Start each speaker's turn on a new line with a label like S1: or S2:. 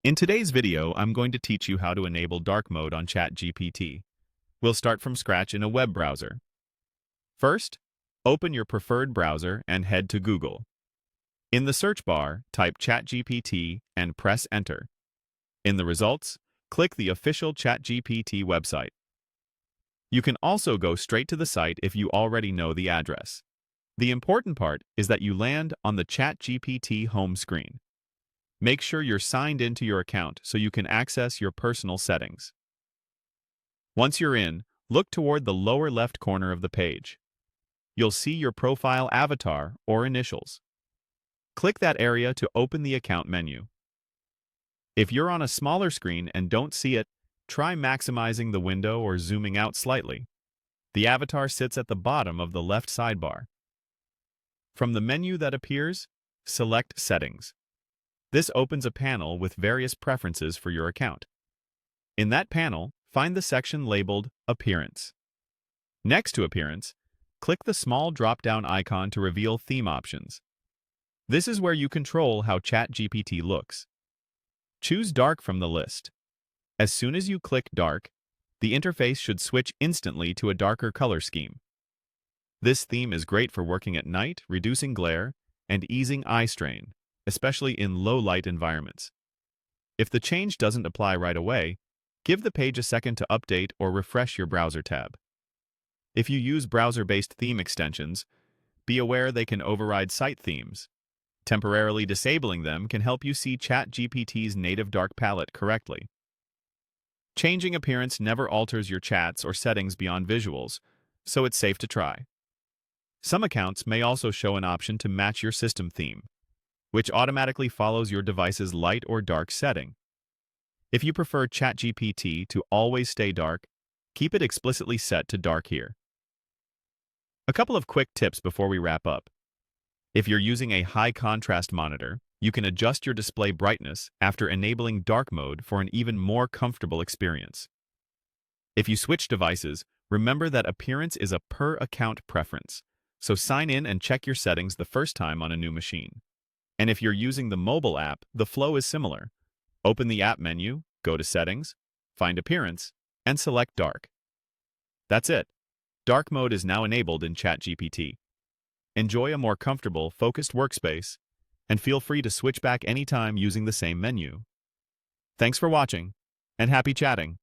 S1: In today's video, I'm going to teach you how to enable dark mode on Chat GPT. We'll start from scratch in a web browser. First, open your preferred browser and head to Google. In the search bar, type ChatGPT and press Enter. In the results, click the official ChatGPT website. You can also go straight to the site if you already know the address. The important part is that you land on the ChatGPT home screen. Make sure you're signed into your account so you can access your personal settings. Once you're in, look toward the lower left corner of the page. You'll see your profile avatar or initials. Click that area to open the account menu. If you're on a smaller screen and don't see it, try maximizing the window or zooming out slightly. The avatar sits at the bottom of the left sidebar. From the menu that appears, select Settings. This opens a panel with various preferences for your account. In that panel, find the section labeled Appearance. Next to Appearance, click the small drop-down icon to reveal theme options. This is where you control how ChatGPT looks. Choose Dark from the list. As soon as you click Dark, the interface should switch instantly to a darker color scheme. This theme is great for working at night, reducing glare, and easing eye strain, especially in low-light environments. If the change doesn't apply right away, give the page a second to update or refresh your browser tab. If you use browser-based theme extensions, be aware they can override site themes. Temporarily disabling them can help you see ChatGPT's native dark palette correctly. Changing appearance never alters your chats or settings beyond visuals, so it's safe to try. Some accounts may also show an option to match your system theme, which automatically follows your device's light or dark setting. If you prefer ChatGPT to always stay dark, keep it explicitly set to dark here. A couple of quick tips before we wrap up. If you're using a high-contrast monitor, you can adjust your display brightness after enabling dark mode for an even more comfortable experience. If you switch devices, remember that appearance is a per-account preference, so sign in and check your settings the first time on a new machine. And if you're using the mobile app, the flow is similar. Open the app menu, go to Settings, find Appearance, and select Dark. That's it. Dark mode is now enabled in ChatGPT. Enjoy a more comfortable, focused workspace, and feel free to switch back anytime using the same menu. Thanks for watching, and happy chatting!